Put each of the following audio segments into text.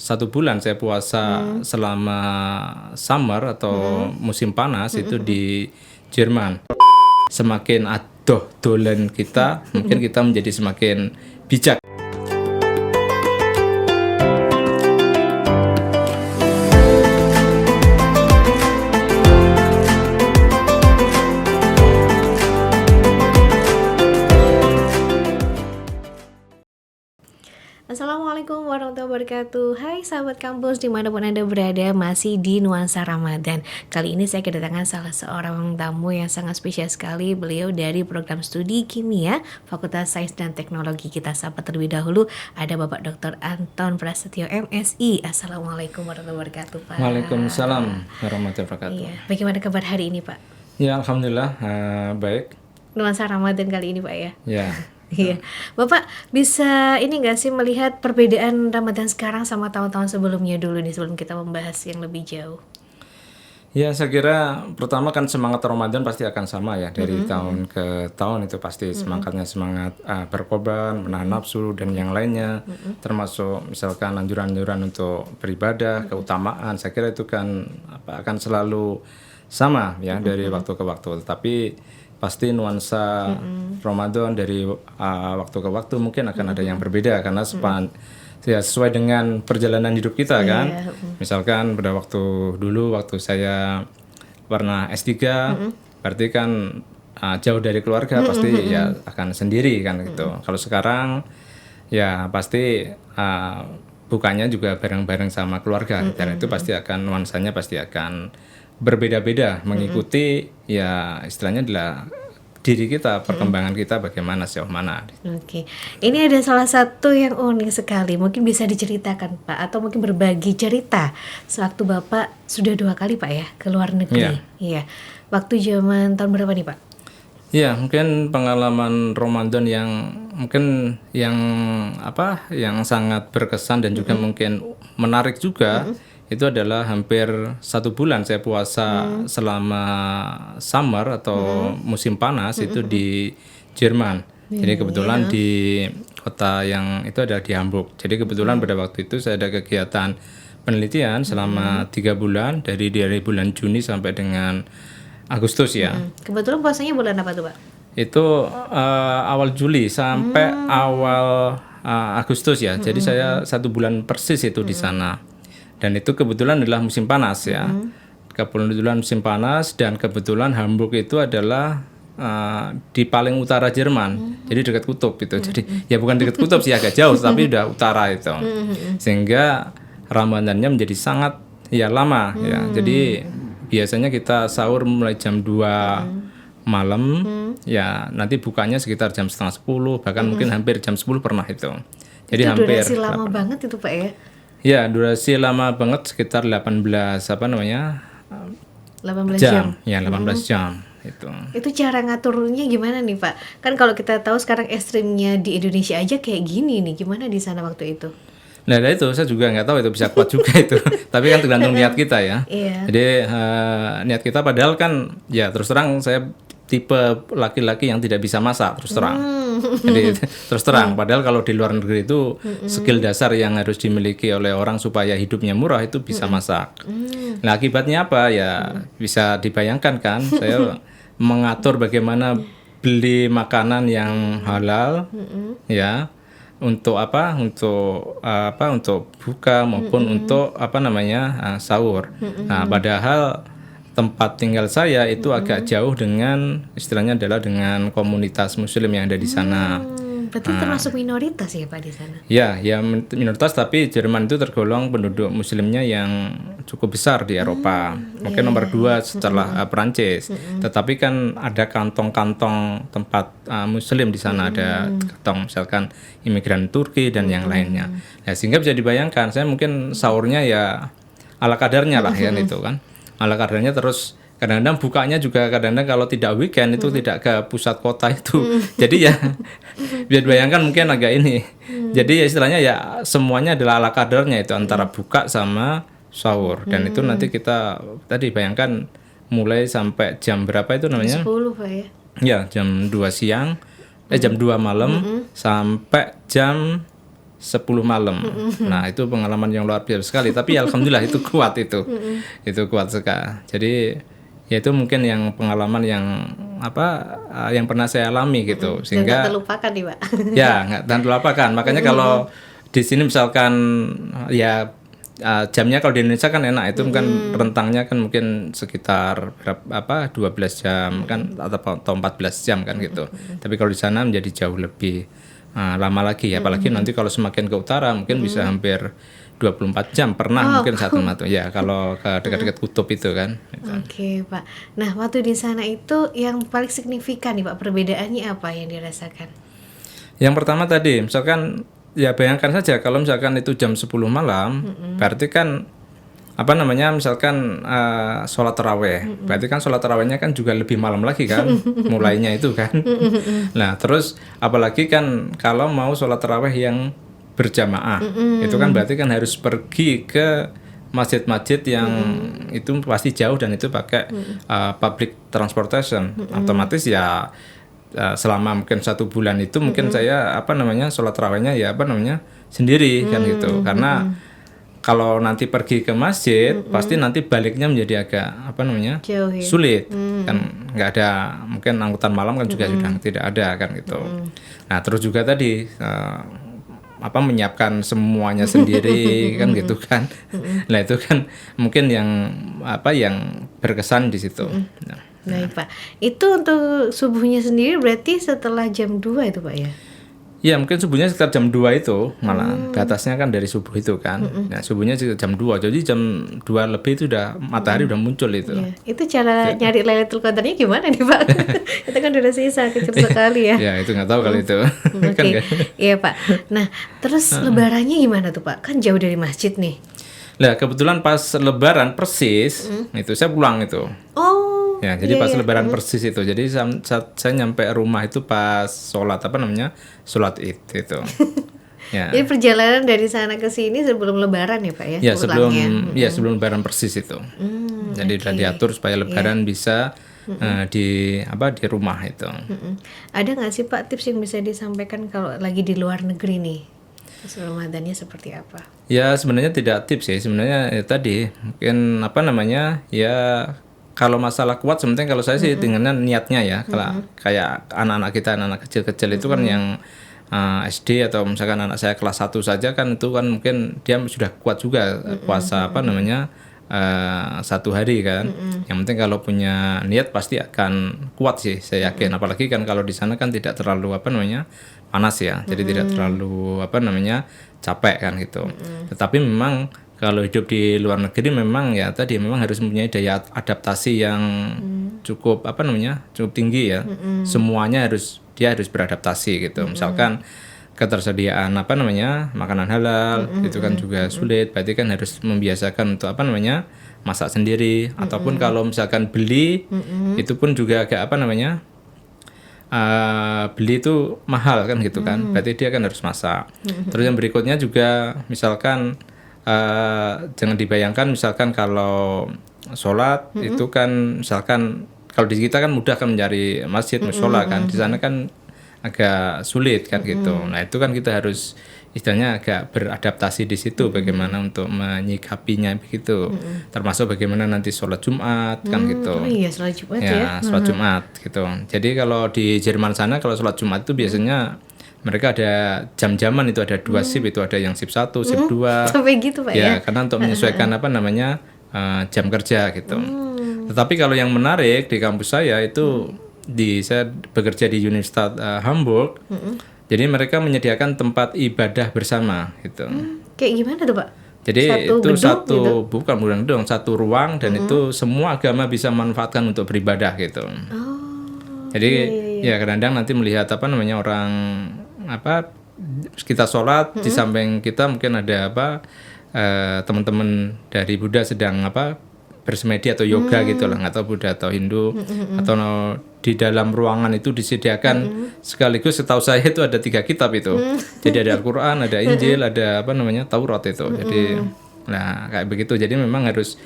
1 bulan saya puasa selama summer atau musim panas itu di Jerman. Semakin adoh dolen kita, mungkin kita menjadi semakin bijak. Assalamualaikum warahmatullahi wabarakatuh. Hai sahabat kampus dimanapun Anda berada, masih di Nuansa Ramadan. Kali ini saya kedatangan salah seorang tamu yang sangat spesial sekali. Beliau dari program studi kimia Fakultas Sains dan Teknologi. Kita sapa terlebih dahulu, ada Bapak Dr. Anton Prasetyo MSI. Assalamualaikum warahmatullahi wabarakatuh, Pak. Waalaikumsalam warahmatullahi wabarakatuh. Iya. Bagaimana kabar hari ini, Pak? Ya, alhamdulillah baik. Nuansa Ramadan kali ini, Pak, ya? Ya. Iya, Bapak bisa ini nggak sih melihat perbedaan Ramadan sekarang sama tahun-tahun sebelumnya dulu nih, sebelum kita membahas yang lebih jauh? Ya, saya kira pertama kan semangat Ramadan pasti akan sama ya dari tahun ke tahun, itu pasti semangatnya semangat berkorban, menahan nafsu dan yang lainnya, termasuk misalkan anjuran-anjuran untuk beribadah, keutamaan. Saya kira itu kan akan selalu sama ya dari waktu ke waktu. Tetapi pasti nuansa Ramadan dari waktu ke waktu mungkin akan ada yang berbeda karena ya, sesuai dengan perjalanan hidup kita kan. Misalkan pada waktu dulu waktu saya pernah S3 berarti kan jauh dari keluarga, pasti ya akan sendiri kan gitu. Kalau sekarang ya pasti bukanya juga bareng-bareng sama keluarga dan itu pasti akan nuansanya pasti akan berbeda-beda mengikuti ya istilahnya adalah diri kita, perkembangan kita bagaimana, sejauh mana. Oke, ini ada salah satu yang unik sekali, mungkin bisa diceritakan Pak, atau mungkin berbagi cerita sewaktu Bapak sudah 2 kali Pak ya ke luar negeri. Iya. Waktu zaman tahun berapa nih Pak? Ya, mungkin pengalaman Ramadan yang mungkin yang sangat berkesan dan juga mungkin menarik juga. Itu adalah hampir 1 bulan saya puasa selama summer atau musim panas itu di Jerman. Jadi kebetulan di kota yang itu ada di Hamburg. Jadi kebetulan pada waktu itu saya ada kegiatan penelitian selama 3 bulan dari bulan Juni sampai dengan Agustus ya. Kebetulan puasanya bulan apa tuh Pak? Itu awal Juli sampai awal Agustus ya. Jadi saya 1 bulan persis itu di sana. Dan itu kebetulan adalah musim panas ya. Kebetulan musim panas dan kebetulan Hamburg itu adalah di paling utara Jerman. Jadi dekat kutub itu. Jadi ya bukan dekat kutub sih, agak jauh tapi udah utara itu. Sehingga Ramadannya menjadi sangat ya lama ya. Jadi biasanya kita sahur mulai jam 2 malam ya, nanti bukanya sekitar jam setengah 10, bahkan mungkin hampir jam 10 pernah itu. Jadi itu hampir durasi lama banget itu Pak ya? Ya, durasi lama banget, sekitar 18 jam. Ya, 18 jam itu. Itu cara ngaturnya gimana nih Pak? Kan kalau kita tahu sekarang ekstrimnya di Indonesia aja kayak gini nih, gimana di sana waktu itu? Nah, itu saya juga nggak tahu itu bisa kuat juga itu. Tapi kan tergantung niat kita ya. Jadi niat kita, padahal kan ya terus terang saya tipe laki-laki yang tidak bisa masak, terus terang. Jadi terus terang, padahal kalau di luar negeri itu skill dasar yang harus dimiliki oleh orang supaya hidupnya murah itu bisa masak. Nah, akibatnya apa ya bisa dibayangkan kan, saya mengatur bagaimana beli makanan yang halal ya, untuk untuk buka maupun untuk sahur. Nah, padahal tempat tinggal saya itu agak jauh dengan istilahnya adalah dengan komunitas muslim yang ada di sana. Berarti termasuk minoritas ya Pak di sana? Ya minoritas, tapi Jerman itu tergolong penduduk muslimnya yang cukup besar di Eropa. Mungkin nomor 2 setelah Perancis. Tetapi kan ada kantong-kantong tempat muslim di sana, ada kantong misalkan imigran Turki dan yang lainnya. Nah, sehingga bisa dibayangkan saya mungkin sahurnya ya ala kadarnya lah ya itu kan. Ala kadarnya, terus kadang-kadang bukanya juga kadang-kadang kalau tidak weekend itu tidak ke pusat kota itu. Jadi ya biar bayangkan mungkin agak ini. Jadi ya istilahnya ya semuanya adalah ala kadarnya itu, antara buka sama sahur. Dan itu nanti kita tadi bayangkan mulai sampai jam berapa itu namanya? 10 Pak ya. Ya, jam 2 siang, jam 2 malam sampai jam 10 malam. Nah, itu pengalaman yang luar biasa sekali, tapi alhamdulillah itu kuat itu. Itu kuat sekali. Jadi ya itu mungkin yang pengalaman yang yang pernah saya alami gitu. Dan Sehingga tak terlupakan nih Pak. ya nggak dan terlupakan. Makanya kalau di sini misalkan ya jamnya kalau di Indonesia kan enak, itu kan rentangnya kan mungkin sekitar 12 jam kan atau 14 jam kan gitu. Tapi kalau di sana menjadi jauh lebih lama lagi, apalagi nanti kalau semakin ke utara mungkin bisa hampir 24 jam pernah mungkin satu malam ya kalau ke dekat-dekat kutub itu kan. Oke Pak. Nah waktu di sana itu yang paling signifikan nih Pak, perbedaannya apa yang dirasakan? Yang pertama tadi misalkan ya bayangkan saja kalau misalkan itu jam 10 malam, berarti kan misalkan sholat taraweh, berarti kan sholat tarawehnya kan juga lebih malam lagi kan, mulainya itu kan. Nah terus apalagi kan kalau mau sholat taraweh yang berjamaah, itu kan berarti kan harus pergi ke masjid-masjid yang itu pasti jauh dan itu pakai public transportation, otomatis ya selama mungkin 1 bulan itu mungkin saya sholat tarawehnya ya sendiri kan gitu, karena kalau nanti pergi ke masjid pasti nanti baliknya menjadi agak Jauh ya? sulit kan, nggak ada mungkin angkutan malam kan juga sudah tidak ada kan gitu. Nah terus juga tadi menyiapkan semuanya sendiri kan gitu kan. Nah itu kan mungkin yang berkesan di situ. Nah. Baik Pak, itu untuk subuhnya sendiri berarti setelah jam 2 itu Pak ya? Ya mungkin subuhnya sekitar jam 2 itu malah batasnya kan dari subuh itu kan. Nah subuhnya sekitar jam 2, jadi jam 2 lebih itu udah matahari udah muncul itu. Ya, itu cara nyari Lailatul Qadarnya gimana nih Pak? Itu kan udah sisa kecil sekali ya. Ya itu nggak tahu kalau itu. Oke, iya Pak. Nah terus lebarannya gimana tuh Pak? Kan jauh dari masjid nih. Nah kebetulan pas lebaran persis itu saya pulang itu. Oh. Ya, jadi pas lebaran persis itu. Jadi saat saya nyampe rumah itu pas sholat sholat Id itu. Ya. Jadi perjalanan dari sana ke sini sebelum lebaran ya Pak ya? Ya, sebelum lebaran persis itu. Jadi udah diatur supaya lebaran bisa di rumah itu. Ada nggak sih Pak tips yang bisa disampaikan kalau lagi di luar negeri nih? Ramadannya seperti apa? Ya, sebenarnya tidak tips ya. Sebenarnya tadi mungkin ya kalau masalah kuat sebenarnya kalau saya sih dengan niatnya ya. Kalau kayak anak-anak kita, anak kecil-kecil itu kan yang SD atau misalkan anak saya kelas 1 saja kan itu kan mungkin dia sudah kuat juga puasa 1 hari kan. Yang penting kalau punya niat pasti akan kuat sih saya yakin. Apalagi kan kalau di sana kan tidak terlalu panas ya. Jadi tidak terlalu capek kan gitu. Tetapi memang kalau hidup di luar negeri memang ya tadi memang harus mempunyai daya adaptasi yang cukup cukup tinggi ya. Semuanya dia harus beradaptasi gitu. Misalkan ketersediaan makanan halal itu kan juga sulit, berarti kan harus membiasakan untuk masak sendiri, ataupun kalau misalkan beli itu pun juga agak beli itu mahal kan gitu kan, berarti dia kan harus masak. Terus yang berikutnya juga misalkan jangan dibayangkan misalkan kalau sholat itu kan misalkan kalau di kita kan mudah kan mencari masjid mushola kan, di sana kan agak sulit kan gitu. Nah itu kan kita harus istilahnya agak beradaptasi di situ bagaimana untuk menyikapinya begitu, termasuk bagaimana nanti sholat Jumat kan gitu. Oh iya sholat Jumat ya. Sholat Jumat gitu. Jadi kalau di Jerman sana kalau sholat Jumat itu biasanya mereka ada jam-jaman itu, ada 2 shift itu, ada yang shift 1, shift 2. Sampai gitu Pak ya? Karena untuk menyesuaikan jam kerja gitu. Tetapi kalau yang menarik di kampus saya itu saya bekerja di Universitas Hamburg. Jadi mereka menyediakan tempat ibadah bersama gitu. Kayak gimana tuh Pak? Jadi bukan gedung, satu ruang dan itu semua agama bisa manfaatkan untuk beribadah gitu. Jadi ya kadang-kadang nanti melihat orang kita sholat di samping kita mungkin ada teman-teman dari Buddha sedang bersemedi atau yoga gitu lah, nggak tahu Buddha atau Hindu, atau di dalam ruangan itu disediakan sekaligus setahu saya itu ada 3 kitab itu. Jadi ada Al-Quran, ada Injil, ada Taurat itu. Jadi nah kayak begitu. Jadi memang harus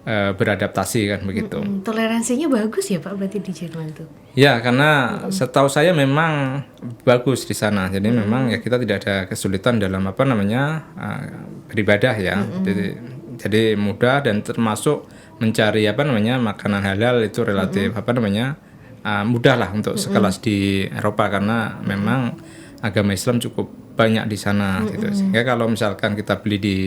beradaptasi kan begitu. Toleransinya bagus ya Pak berarti di Jerman tuh. Ya, karena setahu saya memang bagus di sana. Jadi memang ya kita tidak ada kesulitan dalam beribadah ya. Jadi mudah, dan termasuk mencari makanan halal itu relatif mudah lah untuk sekelas di Eropa, karena memang agama Islam cukup banyak di sana gitu. Sehingga kalau misalkan kita beli di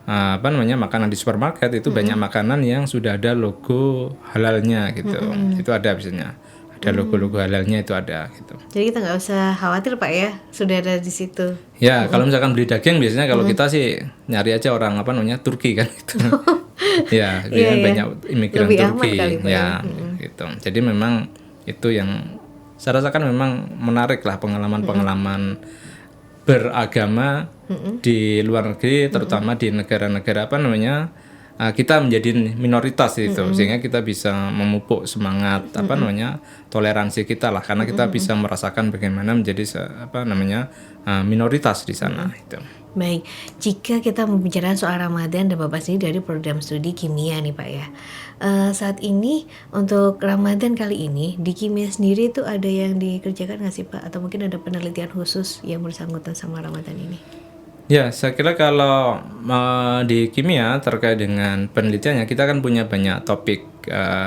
makanan di supermarket itu banyak makanan yang sudah ada logo halalnya gitu. Itu ada biasanya. Ada logo-logo halalnya itu ada gitu. Jadi kita nggak usah khawatir Pak ya, sudah ada di situ. Ya, kalau misalkan beli daging biasanya kalau kita sih nyari aja orang Turki kan gitu. Ya, biasanya banyak imigran Lebih Turki aman kali, Pak, ya gitu. Jadi memang itu yang saya rasakan memang menarik lah, pengalaman-pengalaman beragama di luar negeri, terutama di negara-negara kita menjadi minoritas itu, sehingga kita bisa memupuk semangat toleransi kita lah, karena kita bisa merasakan bagaimana menjadi minoritas di sana itu. Baik, jika kita membicarakan soal Ramadan dan Bapak sendiri dari program studi kimia nih Pak ya, saat ini untuk Ramadan kali ini di kimia sendiri itu ada yang dikerjakan nggak sih Pak? Atau mungkin ada penelitian khusus yang bersangkutan sama Ramadan ini? Ya, saya kira kalau di kimia terkait dengan penelitiannya, kita kan punya banyak topik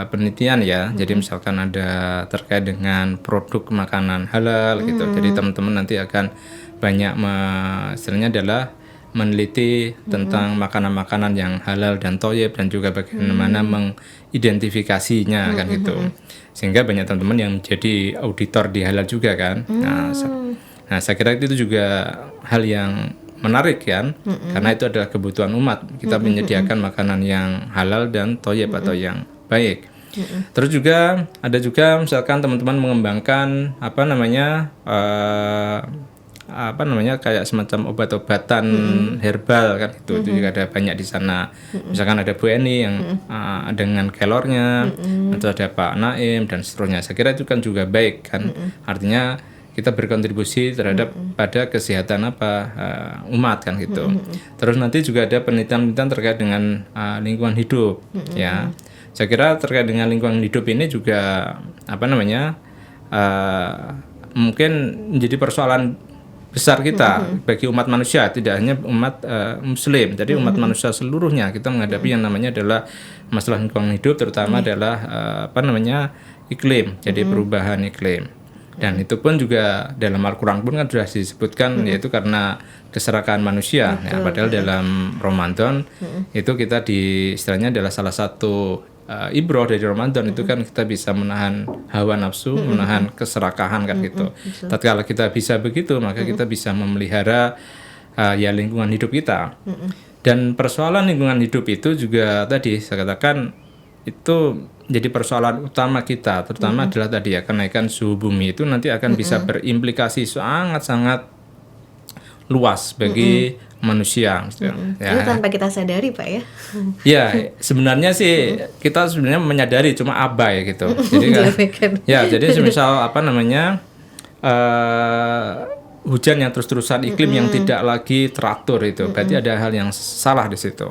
penelitian ya. Jadi misalkan ada terkait dengan produk makanan halal gitu. Jadi teman-teman nanti akan banyak istilahnya adalah meneliti tentang makanan-makanan yang halal dan thayyib, dan juga bagaimana mengidentifikasinya kan gitu. Sehingga banyak teman-teman yang menjadi auditor di halal juga kan. Nah, saya kira itu juga hal yang menarik kan, karena itu adalah kebutuhan umat. Kita menyediakan makanan yang halal dan thayyib atau yang baik. Terus juga ada juga misalkan teman-teman mengembangkan kayak semacam obat-obatan herbal kan itu juga ada banyak di sana. Misalkan ada Bu Eni yang dengan kelornya, atau ada Pak Naim dan seterusnya. Saya kira itu kan juga baik kan. Artinya kita berkontribusi terhadap pada kesehatan umat kan gitu. Terus nanti juga ada penelitian-penelitian terkait dengan lingkungan hidup ya. Saya kira terkait dengan lingkungan hidup ini juga mungkin menjadi persoalan besar kita bagi umat manusia, tidak hanya umat muslim. Jadi umat manusia seluruhnya kita menghadapi yang namanya adalah masalah lingkungan hidup, terutama adalah iklim. Jadi perubahan iklim. Dan itu pun juga dalam Al-Quran pun kan sudah disebutkan, yaitu karena keserakahan manusia. Ya, padahal dalam Ramadan itu kita istilahnya adalah salah satu ibroh dari Ramadan itu kan kita bisa menahan hawa nafsu, menahan keserakahan kan gitu. Tatkala kita bisa begitu, maka kita bisa memelihara lingkungan hidup kita. Dan persoalan lingkungan hidup itu juga tadi saya katakan itu jadi persoalan utama kita, terutama adalah tadi ya, kenaikan suhu bumi itu nanti akan bisa berimplikasi sangat-sangat luas bagi manusia. Ya. Itu tanpa kita sadari Pak ya? Ya, sebenarnya sih kita sebenarnya menyadari, cuma abai gitu. Jadi jadi semisal hujan yang terus-terusan, iklim yang tidak lagi teratur itu, berarti ada hal yang salah di situ.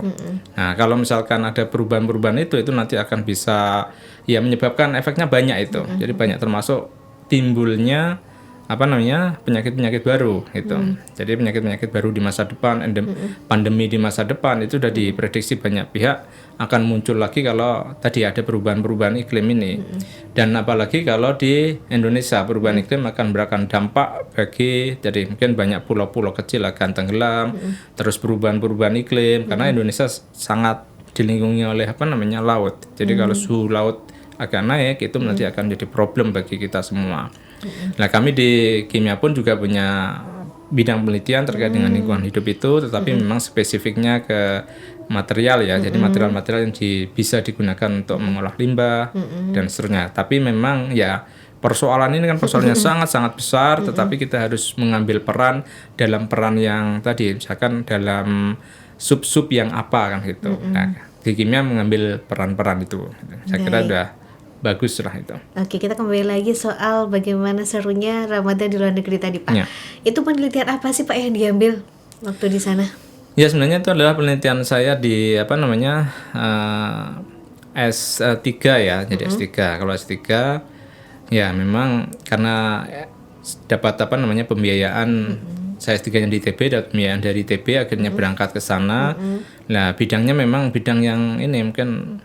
Nah, kalau misalkan ada perubahan-perubahan itu nanti akan bisa menyebabkan efeknya banyak itu. Jadi banyak, termasuk timbulnya penyakit-penyakit baru gitu. Jadi penyakit-penyakit baru di masa depan, pandemi di masa depan itu sudah diprediksi banyak pihak akan muncul lagi kalau tadi ada perubahan-perubahan iklim ini. Dan apalagi kalau di Indonesia perubahan iklim akan berakan dampak bagi, jadi mungkin banyak pulau-pulau kecil akan tenggelam, terus perubahan-perubahan iklim karena Indonesia sangat dilindungi oleh laut. Jadi kalau suhu laut agak naik itu nanti akan jadi problem bagi kita semua. Nah, kami di kimia pun juga punya bidang penelitian terkait dengan lingkungan hidup itu, tetapi memang spesifiknya ke material ya. Jadi material-material yang bisa digunakan untuk mengolah limbah dan seterusnya. Tapi memang ya persoalan ini kan persoalannya sangat-sangat besar, tetapi kita harus mengambil peran dalam peran yang tadi, misalkan dalam sub-sub yang apa kan gitu. Nah, di kimia mengambil peran-peran itu. Saya kira udah bagus lah itu. Oke, kita kembali lagi soal bagaimana serunya Ramadan di luar negeri tadi Pak. Ya. Itu penelitian apa sih Pak yang diambil waktu di sana? Ya sebenarnya itu adalah penelitian saya di apa namanya S3 ya, jadi S3. Kalau S3 ya memang karena dapat apa namanya pembiayaan saya S3-nya di ITB, dapat pembiayaan dari ITB akhirnya berangkat ke sana. Nah, bidangnya memang bidang yang ini mungkin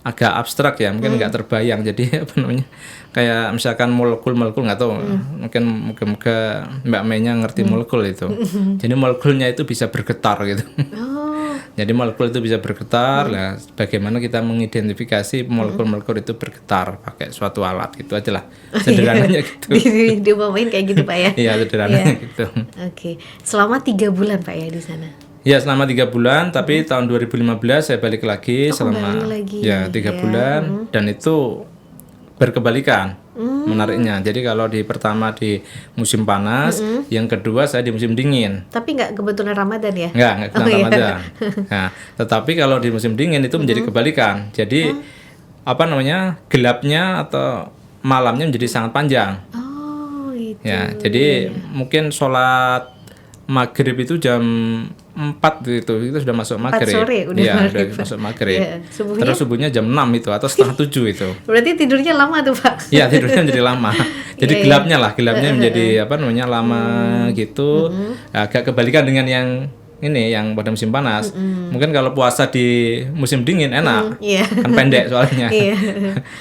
agak abstrak ya, mungkin nggak terbayang. Jadi apa namanya kayak misalkan molekul nggak tahu, mungkin moga-moga Mbak Meinya ngerti molekul itu. Jadi molekulnya itu bisa bergetar gitu. Jadi molekul itu bisa bergetar. Nah, bagaimana kita mengidentifikasi molekul-molekul itu bergetar pakai suatu alat gitu aja lah. Sederhananya gitu. Diumpamain kayak gitu Pak ya. Iya, sederhananya gitu. Oke. Selama 3 bulan Pak ya di sana. Ya selama 3 bulan, tapi tahun 2015 saya balik lagi selama kembali lagi. ya 3 bulan dan itu berkebalikan menariknya. Jadi kalau di pertama di musim panas, yang kedua saya di musim dingin. Tapi nggak kebetulan Ramadan ya? Nggak kena Ramadan. Nah, tetapi kalau di musim dingin itu menjadi kebalikan. Jadi apa namanya gelapnya atau malamnya menjadi sangat panjang. Oh gitu. Ya, jadi mungkin sholat maghrib itu jam 4 itu sudah masuk maghrib. 4 sore udah ya, maghrib. udah masuk maghrib. Ya, subuhnya? Terus subuhnya jam 6 itu atau setengah 7 itu. Berarti tidurnya lama tuh Pak? Iya, tidurnya menjadi lama. Jadi gelapnya menjadi apa namanya lama gitu. Agak kebalikan dengan yang ini yang pada musim panas. Mungkin kalau puasa di musim dingin enak. Kan pendek soalnya.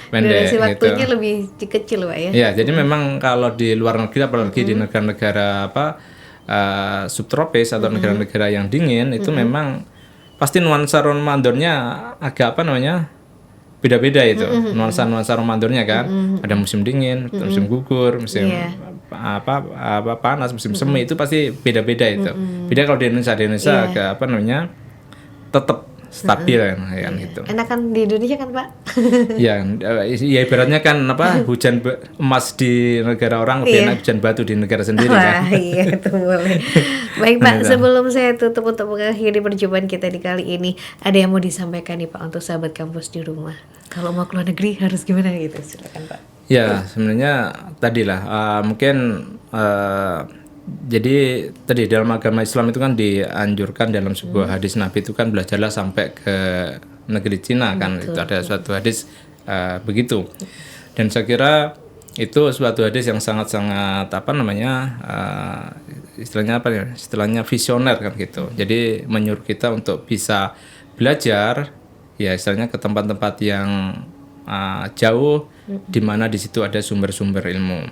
Pendek durasi waktunya gitu. lebih kecil Pak ya? Iya, jadi memang kalau di luar negeri apalagi di negara-negara apa subtropis atau negara-negara yang dingin itu memang pasti nuansa Ramadannya agak apa namanya beda-beda itu nuansa Ramadannya kan ada musim dingin, musim gugur, musim apa panas, musim semi itu pasti beda-beda itu. Beda kalau di Indonesia agak apa namanya tetap stabil kan gitu. Enakan di Indonesia kan Pak? Ya ibaratnya kan apa hujan emas di negara orang lebih enak hujan batu di negara sendiri kan. Wah iya itu boleh. Baik Pak, sebelum saya tutup untuk mengakhiri perjumpaan kita di kali ini, ada yang mau disampaikan nih Pak untuk sahabat kampus di rumah? Kalau mau keluar negeri harus gimana gitu? Silakan Pak. Ya sebenarnya tadilah mungkin jadi tadi dalam agama Islam itu kan dianjurkan dalam sebuah hadis Nabi itu kan belajarlah sampai ke negeri Cina kan. Itu ada suatu hadis begitu. Dan saya kira itu suatu hadis yang sangat-sangat apa namanya istilahnya apa ya? Istilahnya visioner kan gitu. Jadi menyuruh kita untuk bisa belajar ya istilahnya ke tempat-tempat yang jauh di mana di situ ada sumber-sumber ilmu.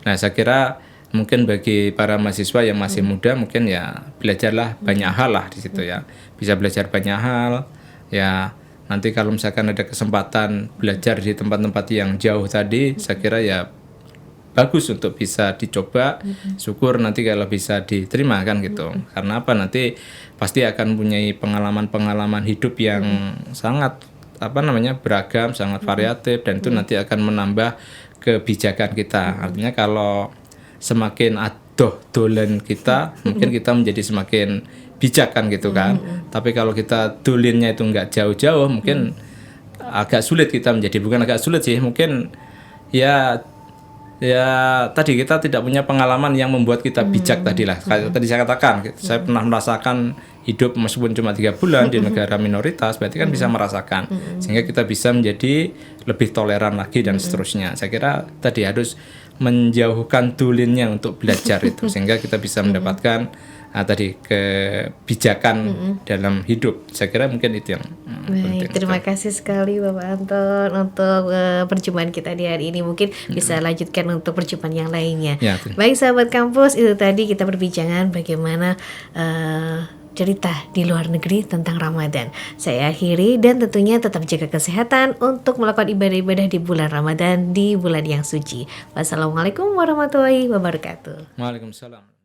Nah, saya kira mungkin bagi para mahasiswa yang masih muda mungkin ya belajarlah banyak hal lah di situ ya. Bisa belajar banyak hal ya. Nanti kalau misalkan ada kesempatan belajar di tempat-tempat yang jauh tadi, saya kira ya bagus untuk bisa dicoba. Syukur nanti kalau bisa diterima kan gitu. Karena apa nanti pasti akan punya pengalaman-pengalaman hidup yang sangat apa namanya beragam, sangat variatif dan itu nanti akan menambah kebijakan kita. Artinya kalau semakin adoh dolen kita, mungkin kita menjadi semakin bijak kan gitu kan. Tapi kalau kita dolennya itu nggak jauh-jauh, mungkin agak sulit kita menjadi, bukan agak sulit sih, mungkin ya tadi kita tidak punya pengalaman yang membuat kita bijak tadi lah. Kayak tadi saya katakan, saya pernah merasakan hidup meskipun cuma 3 bulan di negara minoritas, berarti kan bisa merasakan sehingga kita bisa menjadi lebih toleran lagi dan seterusnya. Saya kira tadi harus menjauhkan dolennya untuk belajar itu sehingga kita bisa mendapatkan tadi kebijakan dalam hidup. Saya kira mungkin itu yang penting. Terima kasih sekali Bapak Anton untuk perjumpaan kita di hari ini. Mungkin bisa lanjutkan untuk perjumpaan yang lainnya. Ya, baik sahabat kampus, itu tadi kita perbincangan bagaimana cerita di luar negeri tentang Ramadan. Saya akhiri dan tentunya tetap jaga kesehatan untuk melakukan ibadah-ibadah di bulan Ramadan, di bulan yang suci. Wassalamualaikum warahmatullahi wabarakatuh. Waalaikumsalam.